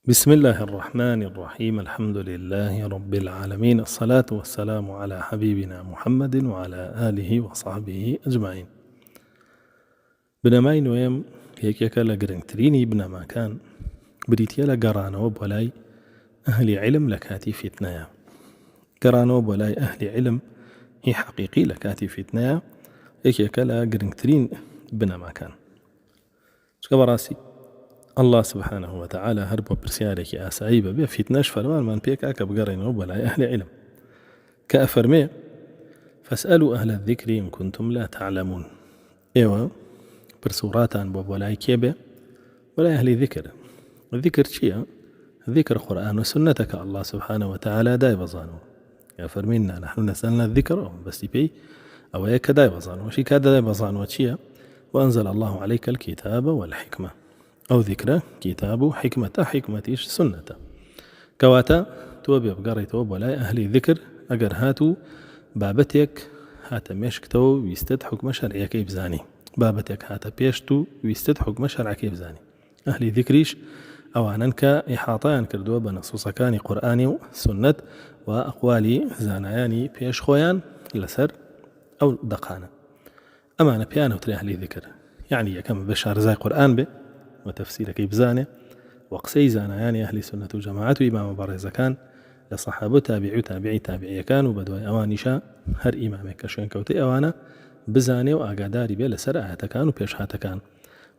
بسم الله الرحمن الرحيم. الحمد لله رب العالمين، الصلاة والسلام على حبيبنا محمد وعلى آله وصحبه أجمعين. بنەمای نوێم یەکێکە لە گرنگترینی بنەماکان بریتیە لە گەڕانەوە بۆ لای ئەهلی علم لە کاتی فیتنەیە. گەڕانەوە بۆ لای ئەهلی علم هی حەقیقی لە کاتی فیتنەیە یەکێکە لە گرنگترین بنەماکان. چکە بەڕاستی الله سبحانه وتعالى هەر بۆ پرسیارێکی ئاسایی بەبێ فیتنەش فەرمانمان پێکا کە بگەڕێنەوە بۆ لای ئەهلی علم کە ئەفەرمێ فاسألوا أهل الذكر إن كنتم لا تعلمون. ئێوە پرسوڕاتان بۆ لای کێ بێ؟ بۆ لای ئەهلی ذکر. ذکر چییە؟ ذكر قرآن وسنة کە الله سبحانه وتعالى دای بەزانەوە. فەرمیننا نحن نسألنا الذكر بەستی پێی ئەوەیە کە دای بەزانەوە. شی کە دای بەزانەوە چییە؟ وأنزل الله عليك الكتاب والحكمة. أو ذكرى كتاب حكمة حكمتيش سنة كواتا توبي بقريتو بولاي أهلي ذكر أجر هاتو بابتك هاتا مشكتو ويستد حكم شرعي كيف زاني بابتك هاتا بيشتو ويستد حكم شرعي كيف زاني أهلي ذكريش أوانن كإحاطيان كردوا بنصوص كاني قرآني وسنة وأقوالي زانياني بيش خويان لسر أو دقانة أمانة بيانو تري أهلي ذكر يعني كم بشار زي قرآن به وتفسير كيف زانه وقسي زانيان أهل سنة وجماعة وإمام بارز كان لصحابة تابعي كانوا بدوي أوانشا هر إمامك كشوين كوتي أوانا بزانه وأقاداري بي لسر آهتا وبيش هاتا كان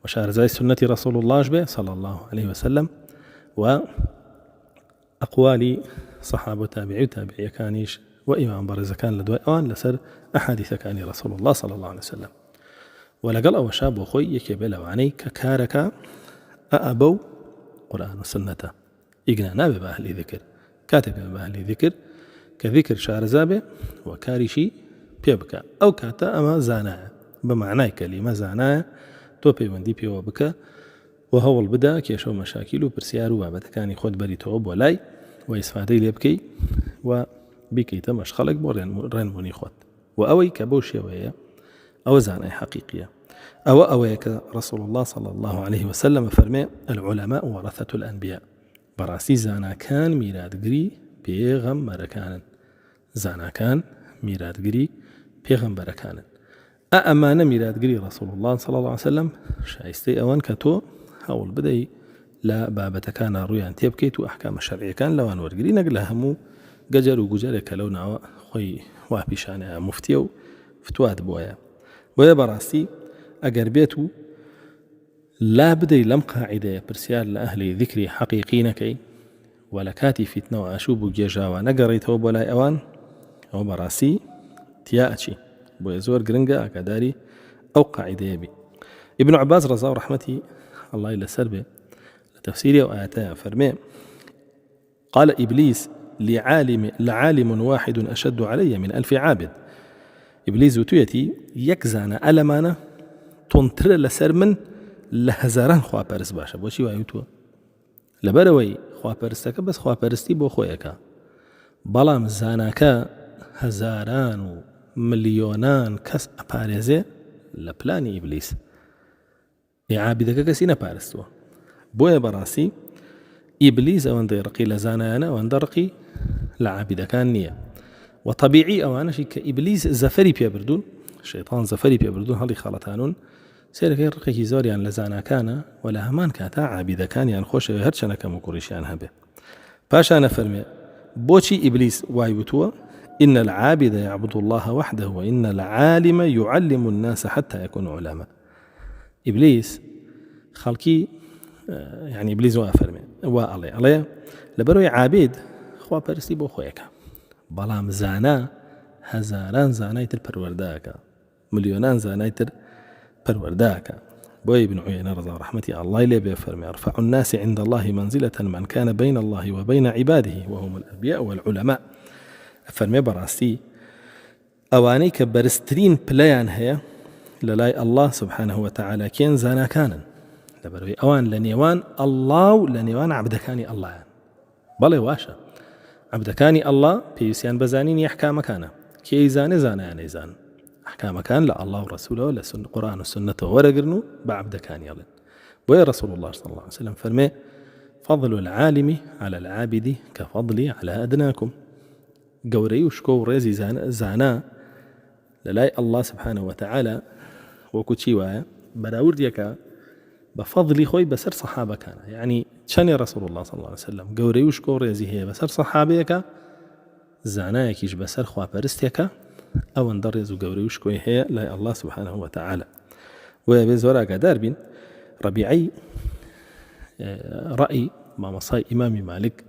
وشار زي سنة رسول الله به صلى الله عليه وسلم وأقوال صحابة تابعي كانيش وإمام بارز كان لدوي أوان لسر أحاديث كان رسول الله صلى الله عليه وسلم ولقل أو شاب وخوي يكبل وعني ككارك أأبو قرآن وسنة إقنانا بأهل ذكر كاتب بأهل ذكر كذكر شارزابه وكارشي بيبكى أو كاتا أما زانايا بمعنى كلمة زانايا توبي وندي بيو بكى وهو البدا كيشو مشاكل وبرسيار وابد كان يخد بري توب ولاي ويسفادي ليبكي وبكي تمش خلق بورين موني خد وأوي كبوشي ويا أو زاني حقيقية أويك رسول الله صلى الله عليه وسلم فرمي العلماء ورثة الأنبياء براسي زانا كان ميراد قري بيغمبر كان زانا كان ميراد قري بيغمبر كان أأمان ميراد قري رسول الله صلى الله عليه وسلم شايستي أوان كتو هول بدأي لا بابة كان رويان تيبكيت وأحكام الشرعية كان لوان ورقري نقلها مو قجر وقجرك لونا خوي وابيشانا مفتيو فتواد بويا ويا براسي أجر بيتو لا بدي لم قاعدة برسيال لأهل ذكري حقيقينكي ولا كاتي فتنة وأشوب جيجاوا نقريتو بولاي أوان أو براسي تياتشي بويزور قرنقا أكاداري أو قاعدة يبي ابن عباس رضاه رحمتي الله إلا سربه لتفسيري وآياتها فرمي قال إبليس لعالم واحد أشد علي من 1000 عابد إبليس وتويتي يكزانا ألمانا تنتر لسر من لهزاران خواه پرس باشه بوشي وايوتو لبروي خواه پرستك بس خواه پرستی بو خويكا بلام زاناكا هزاران ومليونان كس أپاريزي لبلاني إبليس عابدك كسي نپارستو بويا براسي إبليس اوان ديرقي لزانانا وان درقي لعابدكان نية وطبيعي أوانا شي كإبليس زفري بيبردون الشيطان زفري بيبردون هذي خالتانون سيركي رقيكي زوريان لزانا كان ولا همان كاتا عابد كان يعني خوش هرشنا كمكوريشان هبه باشا فرمي بوشي إبليس وايبتوا إن العابد يعبد الله وحده وإن العالم يعلم الناس حتى يكونوا علماء. إبليس خلقي يعني إبليس وافرمي وعلي لبروي عابد خوا برسي بو خويك بلام زانا هزاران زانايتر پرورداكا مليونان زانايتر پرورداكا بوي ابن عيينة رضا رحمتي الله إليه بيفرمي أرفع الناس عند الله منزلة من كان بين الله وبين عباده وهم الأنبياء والعلماء. فرمي براسي أوانيك برسترين بلايان هي للاي الله سبحانه وتعالى كين زانا كانا لبروي أوان لنيوان الله لنيوان عبدكاني الله يعني. بلي واشا عبدكاني الله بيسيان بزانين يحكى مكانه كي زاني يعني زان أحكام كان لا الله ورسوله لسنة قرآن والسنة ورقرنو بعبدكاني يلن ويا رسول الله صلى الله عليه وسلم فرمي فضل العالم على العابد كفضلي على أدناكم. قوري وشكو ريزي زانا للاي الله سبحانه وتعالى وكتشي وايا براورديك بفضلي خوي بسر صحابة كان يعني شاني رسول الله صلى الله عليه وسلم قوري وشكو ريزي هي بسر صحابيك زانايكيش بسر خوا برستيك أو اندرز قوري وشكو هي لا الله سبحانه وتعالى. وبزوراك داربين ربيعي رأي ما مصاي إمامي مالك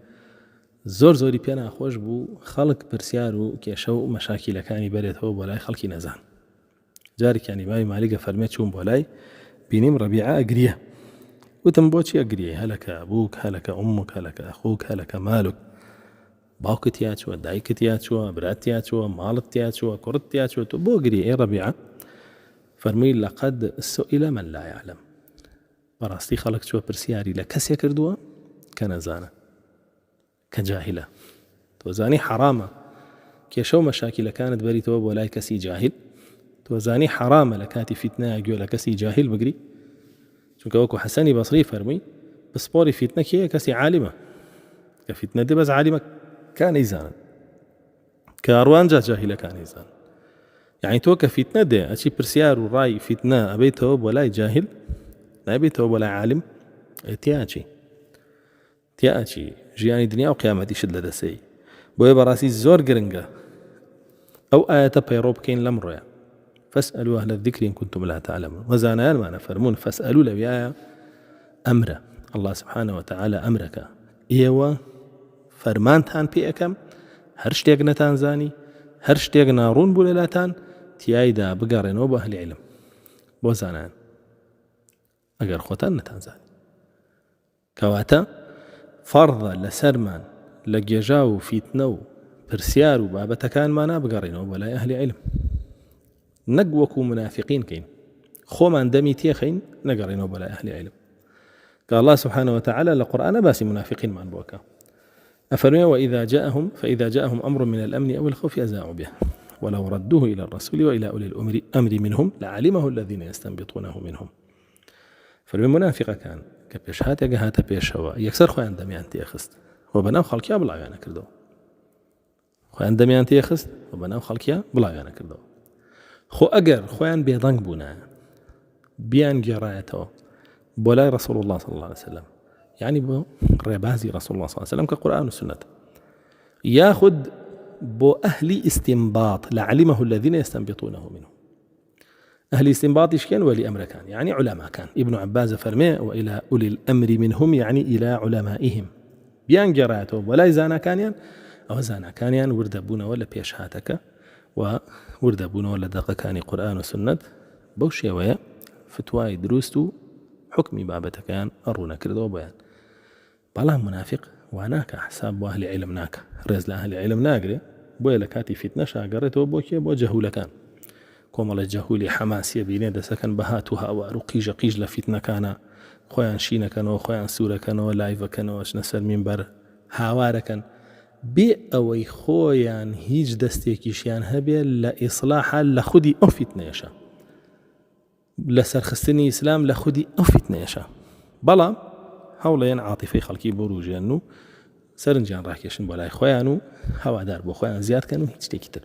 زۆر زۆری پێ ناخۆش بوو خەڵک پرسیار و کێشە و مەشاکیلەکانی بەرێتەوە بۆ لای خەڵکی نەزان. جارێکیان ئیمامی مالیکە فەرمێ چوون بۆ لای بینیم ڕەبیعە ئەگریە. وتم بۆچی ئەگریە؟ هەلەکە ئەبووک هەلەکە ئومک هەلەکە ئەخووک هەلەکە مالک، باوکت یا چووە دایکت یا چووە برات یا چووە ماڵت یا چووە کوڕت یا چووە، تۆ بۆ گریە ئێ ڕەبیعە؟ فەرمووی لەقەد سئیل من لا یعلم، بەڕاستی خەڵک چووە پرسیاری لە کەسێک کردووە کە نەزانە كجاهلة. توزاني حرامة كيشو مشاكل كانت بري توب ولا كسي جاهل، توزاني حرامة لكاتي فتنة يقول كسي جاهل بقري شو كوكو حسني بصري فرمي بسبوري فتنة كي كسي عالمة كفتنة دي بس عالمة كان إيزانا كاروان جاهلة كان إيزانا يعني تو كفتنة دي أشي برسيار وراي فتنة أبي توب ولا جاهل لا أبي توب ولا عالم تياتي ژیانی دنیا و قیامەتیشت لەدەسەی. بۆیە بەڕاستی زۆر گرنگە ئەو ئاەتە پەیڕۆ بکەین لەم ڕۆیە فاسألوا أهل الذكر إن كنتم لا تعلمون. وزانایانمانە فەرموون فاسألوا لەویایە ئەمرە الله سبحانه وتعالى ئەمرەکە ئێوە فەرمانتان پێ ئەەکەم هەر شتێک نەتانزانی هەر شتێک ناڕوون بوو لەلاتان تیایدا بگەڕێنەوە بۆ ئەهلی عیلم بۆ زانایان ئەگەر خۆتان نەتانزانی. کەواتە فەرضە لەسەرمان لە گێژا و فیتنە و پرسیار و بابەتەکانمانە بگەڕێنەوە بۆ لای ئەهلی عیلم، نەک وەکو منافقین کەین خۆمان دەمی تێخەین نەگەڕێنەوە بۆ لای ئەهلی عیلم. کە الله سبحانه وتعالى لە قورئانە باسی منافقینمان بۆکە ئەفەرمێ فإذا جاءهم أمر من الأمن أو الخوف أذاعوا به ولو ردوه إلى الرسول وإلى أولي الأمر منهم لعلمه الذين يستنبطونه منهم. فەرمێ منافقە کان کە پێش هاتێکە هاتە پێشەوە یەکسەر خۆیان دەمیان تێخست و بەناو خەڵکیا بڵاویانە کردەوە، خۆیان دەمیان تێخست و بەناو خەڵکیا بڵاویانە کردەوە. خۆ ئەگەر خۆیان بێدەنگ بوونایە بیان گێڕایەتەوە بۆ لای رسول الله صلى الله عليه وسلم، يعني بۆ ڕێبازی رسول الله صلى الله عليه وسلم کە قورئان و سنەت، یاخود بۆ ئەهلی استنباط لعلمه الذين يستنبطونه منه. أهل استنباطش كان ولي أمر كان يعني علماء كان. ابن عباس فرمي وإلى أولي الأمر منهم يعني إلى علمائهم بيان جراته ولا زانا كانيان أو زانا كانيان وردبونا ولا بيش هاتك ووردبونا ولا دقة كاني قرآن وسنة بوشي ويا فتواي دروستو حكمي بابتك كان أرونا كردو بيان بلا منافق واناك حساب أهل علمناك رز لأهل علمناك بويا لكاتي فتنة شاقرته بوكي بو جهول كان کۆمەڵە جەهولی حەماسیە بینێ دەسەکەن بەهات و هاوار و قیژە قیژ لە فیتنەکانە خۆیان شینەکەنەوە خۆیان سوورەکەنەوە لایڤەکەنەوە چنە سەر مینبەر هاوارەکەن بێ ئەوەی خۆیان هیچ دەستێکیشیان هەبێ لە ئیسلاحە لە خودی ئەو فیتنەیەشە لە سەرخستنی ئیسلام لە خودی ئەو فیتنەیەشە، بەڵام هەوڵەیەن عاتیفەی خەڵکی بڕوژێن و سەرنجیان ڕاکێشن بۆ لای خۆیان و هەوادار بۆ خۆیان زیادکەن و هیچ شتێکی تر.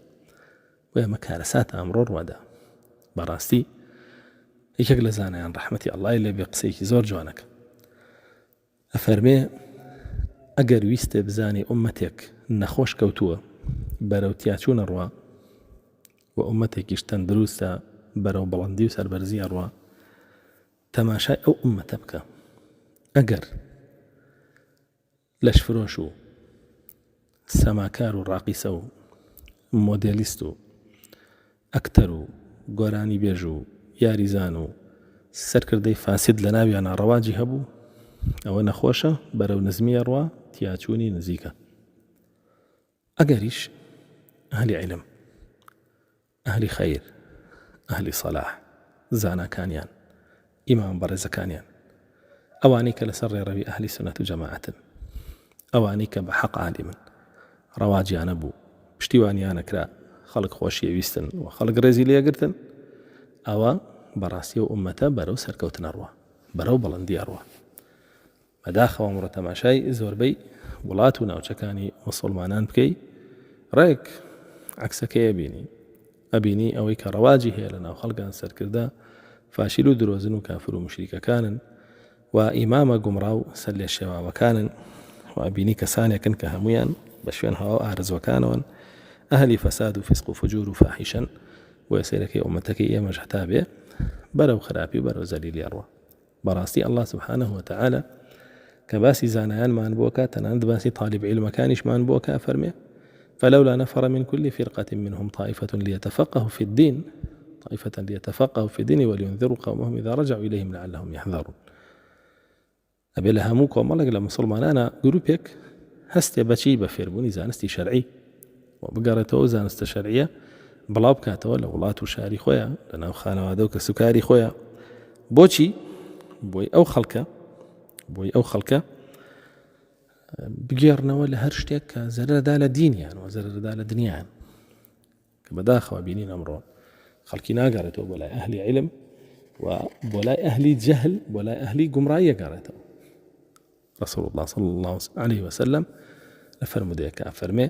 وما كارثات أمر ودا براستي يشكل لزانا عن رحمتي الله اللي بيقسيك زور جوانك أفرمي أجر ويست بزاني أمتك نخوش كوتوه بروتياتون الروا وأمتك يشتن دروسة برو بلندي وسر برزي الروا تماشاي أو أمة تبكى أجر لش فروشو سماكار راقصو موديليستو ئەکتەر و گۆرانی بێژ و یاریزان و سەرکردەی فاسد لە ناویان ناڕەواجی هەبوو ئەوە نەخۆشە بەرەو نزمیە ڕوا تیاچوونی نزیکە. ئەگەریش ئەهلی عیلم ئەهلی خەیر ئەهلی سەلاح زاناکانیان ئیمان بەڕێزەکانیان ئەوانەی کە لەسەر ڕێڕەوی ئەهلی سنەت و جەماعەتن ئەوانەی کە بە حەق عالمن ڕەواجیانە بوو پشتیوانیانە کرا خەڵک خۆشیەویستن و خەڵک ڕێزی لێگرتن ئەوە بەڕاستی و ئومەتە بەرەو سەرکەوتنە ڕوا بەرەو بەڵەندیە ڕوا بەداخەوە ئەمڕۆ تەماشای زۆربەی وڵات و ناوچەکانی موسڵمانان بکەی ڕێک عکسەکەیە ئەبینی ئەوەی کە ڕەواجی هەیە لە ناو خەڵکان سەرکردە فاشیل و درۆزن و کافر و مشریکەکانن و ئیمامە گومڕا و سەر لێ شێواوەکانن و ئەبینی کەسانێکن کە هەمویان بە شوێن هەوا ئارزوەکانەوەن ئەهلی فەساد و فیسق و فجور و فاحیشەن و سیرەکەی ئومەتەکەی ئێمەش هەتا بێ بەرەو خراپی و بەرەو زەلیلی ئەڕوا. بەڕاستی ئەڵڵا سبحانه وتعالى کە باسی زانایانمان بووکە تەنانەت باسی طالب عیلمەکانیشمان بووکە فەرمێ فلولا نفر من كل فرقة منهم طائفة ليتفقهوا في الدين ولينذروا قومهم إذا رجعوا إليهم لعلهم يحذرون. أبي لهمو كومالك لمسلمانانا جروبك هستي بچی بە فێربوونی زانستی شەرعی و بگەڕێتەوە زانستە شەرعیە بڵاو بکاتەوە لە وڵات و شاری خۆیان لە ناو خانەوادە و کەسوکاری خۆیان. بۆچی؟ بۆی ئەو خەڵکە بگێڕنەوە لە هەر شتێک کە زەرەردا لە دینیان و زەرەردا لە دنیایان کە بەداخەوە بینین ئەمڕۆ خەڵکی ناگەڕێتەوە بۆ لای ئەهلی عیلم و بۆ لای ئەهلی جەهل بۆ لای ئەهلی گومڕایی گەڕێتەوە. رسول الله صلى الله عليه وسلم لفرموديك أفرمي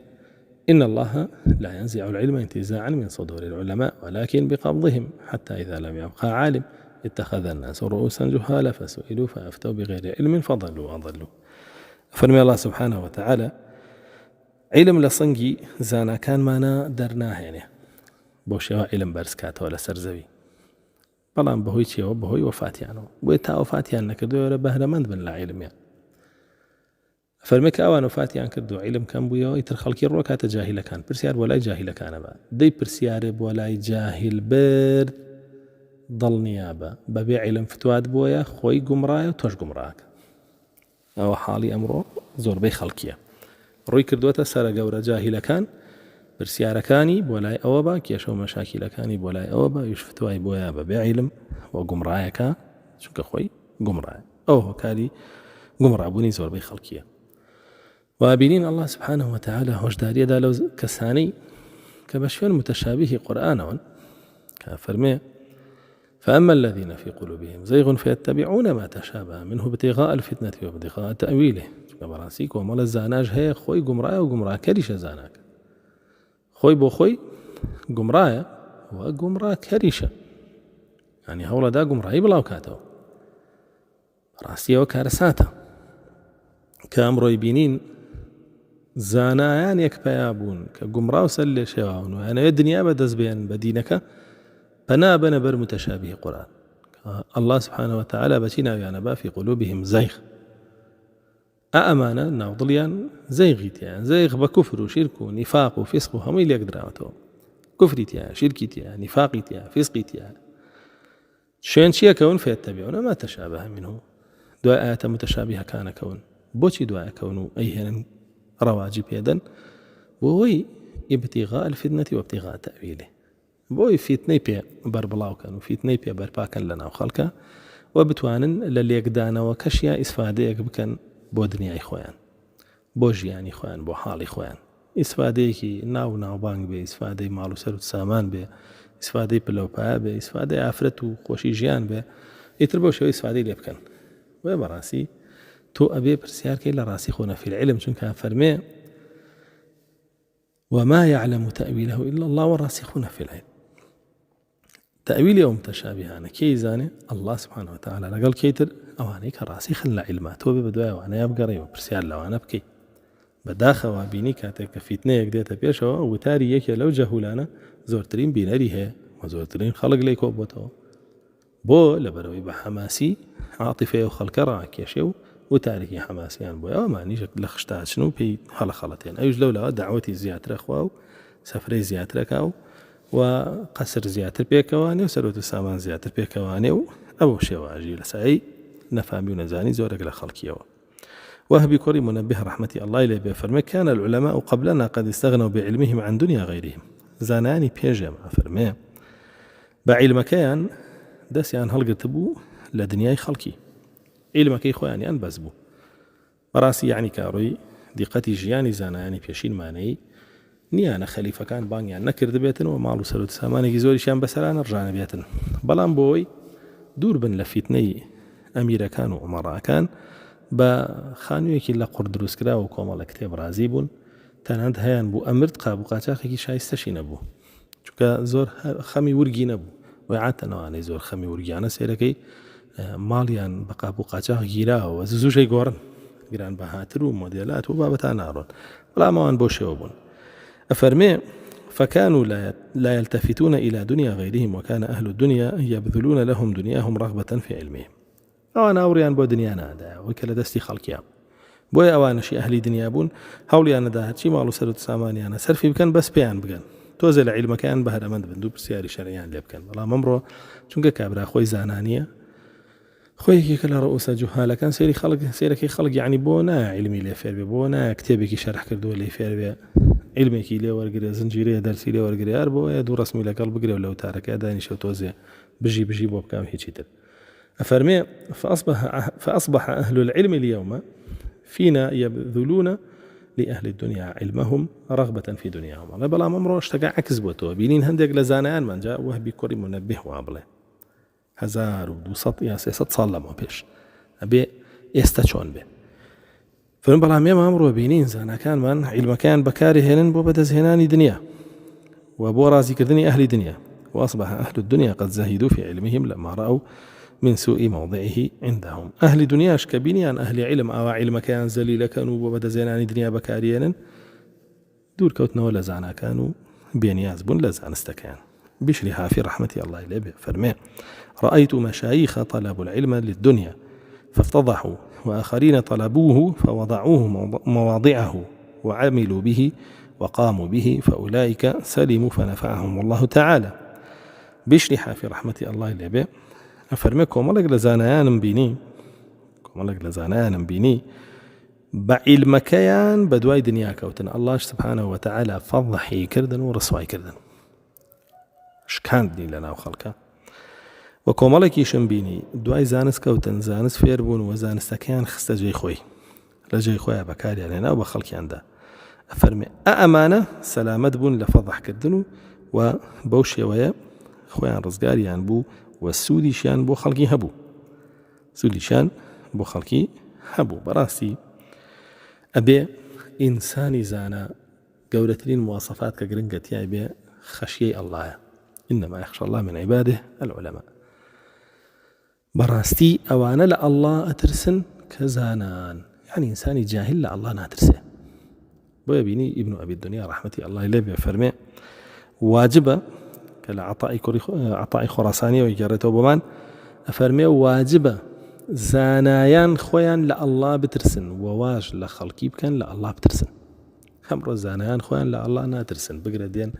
إن الله لا ينزع العلم انتزاعا من صدور العلماء ولكن بقبضهم حتى إذا لم يبقى عالم اتخذ الناس رؤوسا جهالا فسئلوا فأفتوا بغير علم فضلوا وأضلوا. فرمي الله سبحانه وتعالى علم لصنجي زانا كان مانا درناه يعني بوشيوا علم برسكات ولا سرزوي بلان بهوي تشيوا بهوي وفاتيانو بويتا وفاتيان نكردو ولا بهرمند بن لا علم يعني. فرمك أوان وفاتيان كردو علم كان بويا يتر خلقي الروكات جاهل كان برسيار ولا جاهل كان با دي برسيار ولا جاهل بر ضل نيابة ببيع علم فتواد بويا خوي قمرايا وتوش قمراك أو حالي أمره زور بي خلقية روي كردوتا سر قورة جاهل كان برسيار كاني بولاي أوبا كيشو مشاكل كاني بولاي أوبا يشفتواي بويا ببيع علم وقمرايا كان شوك خوي قمرايا أو كالي قمرا بوني زور بي خلقية. وابنين الله سبحانه وتعالى هوشدارية دا لو كساني كبشفين متشابه قرآنا كفرمي فأما الذين في قلوبهم زيغ فيتبعون ما تشابه منه ابتغاء الفتنة وابتغاء تأويله كبراسيك ومال الزاناج هي خوي قمرايا وقمرايا كريش زاناك خوي بو خوي قمرايا وقمرايا كريشة يعني هولا دا قمرايا بلاو كاتو راسية وكارساتا كامرو يبينين زانایان یەک پیا بوون کە گومڕا و سەر لێ شێواون و هەنەوێت دنیا بەدەست بێن بە دینەکە پەنا بنە بەر متەشابه قورآن. الله سبحانه وتعالى بەچی ناویانە با في قلوبهم زەیغ ئەمانە ناودڵیان زەیغی تیان زەیغ بە کوفر و شرک و نیفاق و فیسق و هەمووی لێک دراوەتەوە کوفری تیان شرکی تیان نیفاقی تیان فیسقی تیان شوێن چیە کەون فيتبعون ما تشابه منه دوای ئاەتە متەشابهەکانە کەون بۆچی دوایە کەون و ئەیهێنن رواجي بيدن بوي ابتغاء الفتنة وابتغاء تأويله بوي فتنة بي بربلاو كان وفتنة بي برباكن لنا وخلقه وبتوانن لليك دانا وكشيا إسفاديك بكن بو دنيا إخوان بو جيان إخوان بو حال إخوان إسفاديكي ناو بانك بي إسفادي مالو سرو سامان بي إسفادي بلوبا بي إسفادي عفرت وخوشي جيان بي يتربو شو إسفادي لي بكن وبراسي تو أبي برسيار كي لراسخون في العلم شن كان فرمي وما يعلم تأويله إلا الله والراسخون في العلم. تأويل يوم تشابهان كيزاني الله سبحانه وتعالى لقال كيتر أوانيك راسخ لعلمات تو ببدوايا وانا يبقى ريو برسيار لوانا بكي بداخة وابيني كاتك فتنة يكديتا بيشوا وتاري يكي لو جهولانا زورترين بيناريه وزورترين خلق ليكو بوتو بو لبروي بحماسي عاطفة وخلق راك يشيو وتاريخي حماسيان بويا ما نيجي لخشتها شنو بي هلا خلطين أيوج لولا دعوتي زياتر أخواو سفري زياتر كاو وقصر زياتر بيكواني وسلوت السامان زياتر بيكواني أبو شواجي لسعي نفهمي ونزاني زورك لخلقيا وهبي كوري منبه رحمة الله إليه بفرمي كان العلماء قبلنا قد استغنوا بعلمهم عن دنيا غيرهم زاناني بيجا مع فرمي بعلم كان دسيان هلقتبو لدنياي خلقي علمك خواني أن بزبو براسي يعني كاروي دقتي جياني زانا يعني بيشين ماني نيانا خليفة كان بان يعني نكرد بيتن ومالو سلوت ساماني جزوري شان بسران رجعنا بيتن بلان بوي دور بن لفتني أمير كان وأمراء كان بە خانوویەکی لە قوڕ دروستکرا و کۆمەڵە کتێب رازی بوون تەنانەت هەیان بوو ئەمرد قاب و قاچاقێکی شایستەشی نەبوو چونکە زۆر خەمی ورگی نەبوو وعاتەنەوانەی زۆر خەمی ورگیانە سێرەکەی ماڵیان بە قاب و قاچاق گیراوە زووشەی گۆڕن گران بەهاتر و مۆدێلات و بابەتان ناڕۆن بەڵام ئەوان بۆ شێوە بوون ئەفەرمێ فكانوا لا يلتفتون إلى دنيا غيرهم وكان أهل الدنيا يبذلون لهم دنياهم رغبة في علمهم أوان أوريان بو دنيا نادا وكلا دستي خلقيا بو أوانشي أهلي دنيا بون هولي أنا دا هاتشي مالو سرد ساماني أنا سرفي بكن بس بيان بكن توزل علم كان بهر أمند بندو بسياري شرعيان لي بكن والله ممرو چونك كابرا خوي زانانية خوي كلا رؤوس جهالة كان سيركي خلق يعني بونا علمي لي فير بونا كتابي شرح كردو لي فير علمێکی لێ وەرگرێ زنجیرەیە دەرسی لێ وەرگریار بۆ دوو ڕسمی لەگەڵ بگرێ و لەو تارەکە دانیشە و تۆزێ بژی بۆ بکەم هیچی تر أفرمي فأصبح أهل العلم اليوم فينا يبذلون لأهل الدنيا علمهم رغبة في دنياهم الله بلا ممرو اشتقع عكس بوتو بينين هندق لزانيان من جاء وهبي كوري منبه وابله 1200 يا 600 صلموا بيش أبي يستشون به فمن بلا ميما أمرو بينين زانا كان من علم كان بكاري هنن بو بدزهناني دنيا وبو رازي كردني أهل دنيا وأصبح أهل الدنيا قد زهدوا في علمهم لما رأوا من سوء موضعه عندهم أهل دنياش كبينيان أهل علم أو علم كان زليل كانوا بو بدزهناني دنيا بكاري هنن دور كوتنا ولا زانا كانوا بينياز بن لزان استكان بشرها في رحمة الله إليه فرمي رأيت مشايخ طلبوا العلم للدنيا فافتضحوا وآخرين طلبوه فوضعوه مواضعه وعملوا به وقاموا به فأولئك سلموا فنفعهم الله تعالى بشرح في رحمة الله لبي أفرميكم ولك لزانيان بيني بعلم كيان بدواي دنيا كوتن الله سبحانه وتعالى فضحي كردن ورسواي كردن شكاندني لنا وخلقه وكومالكي شنبيني دواي زانس كوتن زانس فيربون وزانس تكيان خست جي خوي لجي خويا بكاري علينا وبخلقي عنده أفرمي أأمانة سلامت بون لفضح كردنو وبوشي ويا خويا رزقاري يعني بو والسودي شان بو خلقي هبو سودي شان بو خلقي هبو براسي أبي إنساني زانا قولتلين مواصفات كقرنقت يا أبي خشية الله إنما يخشى الله من عباده العلماء براستي أوانا لألله أترسن كزانان يعني إنساني جاهل لألله ناترسه بيبيني ابن أبي الدنيا رحمة الله إليه فرمي واجبة كالعطاء خراساني ويجارته بمان أفرمي واجبة زانايان خويان لألله بترسن وواج لخلقي بكان لألله بترسن خمر زانايان خويان لألله ناترسن بقردين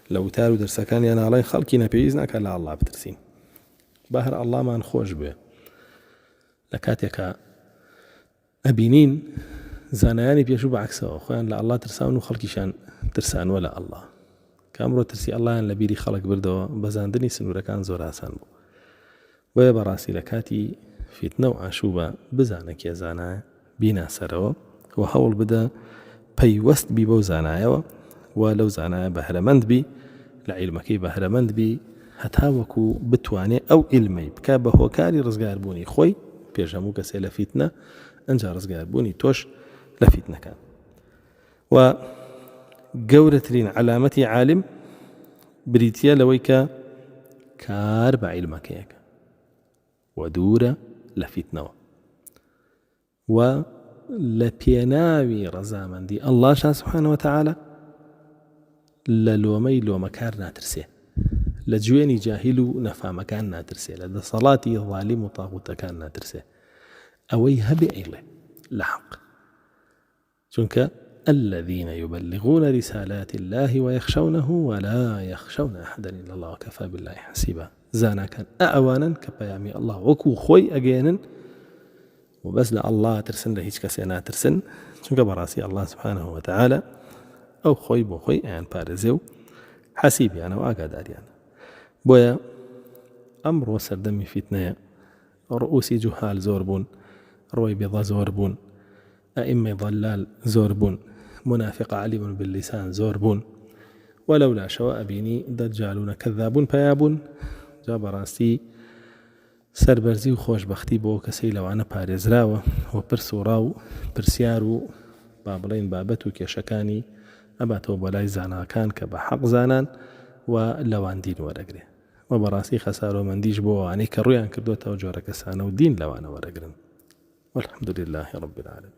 لو تارو درسكان يانا علي خلقي نبيزنا كان لألله بترسين باهر الله ما نخوش به لكاتيكا أبينين زانياني بيشو بعكسه خوان لا الله ترسان وخلقي شان ترسان ولا الله كامرو ترسي الله ان لبيري خلق بردو بزاندني سنورة كان زور آسان بو ويا براسي لكاتي فتنة وعشوبة بزانك يا زانا بينا سروا وحاول بدا بيوست بي بو زانايا ولو زانا بهرمند بي لعلمكي بهرمند بي هتاوكو بتواني أو علمي بكابه هوكاري رزقار بوني خوي بيجامو كسي لفتنة أنجا رزقار بوني توش لفتنة كان وقورة لين علامتي عالم بريتيا لويكا كار بعلمك ياك ودورة لفتنة ولبيناوي رزامن دي الله سبحانه وتعالى للومي لومكار ناترسيه لجويني جاهل نفا مكان ناترسي لدى صلاتي ظالم طاغوت كان ناترسي أوي هبي إله لحق چونك الذين يبلغون رسالات الله ويخشونه ولا يخشون أحدا إلا الله وكفى بالله حسيبا زانا كان أعوانا كبيامي الله وكو خوي أجينا وبس لا الله ترسن لهيج كسينا ترسن چونك براسي الله سبحانه وتعالى أو خوي بو خوي يعني بارزيو حسيبي أنا وأقاداري أنا بويا أمر وسردمي فتنة رؤوسي جهال زوربون روي بيضا زوربون أئمة ضلال زوربون منافق عليم باللسان زوربون ولولا شواء بيني دجالون كذابون بيابون جابراسي سەربەرزی و خۆشبەختی بۆ کەسەی لەوانە پارێزراوە و پرس و ڕاو پرسیار و با بڵێن بابەت و کێشەکانی ئەباتەوە بۆ لای زاناکان کە بە حەق زانان و لەوان دین وەرەگرێ و بەڕاستی خەسارۆمەندیش بۆ ئەوانەی کە ڕوویان کردوێتەوە جۆرە کەسانە و دین لەوانە وەرەگرن والحمد لله رب العالمين.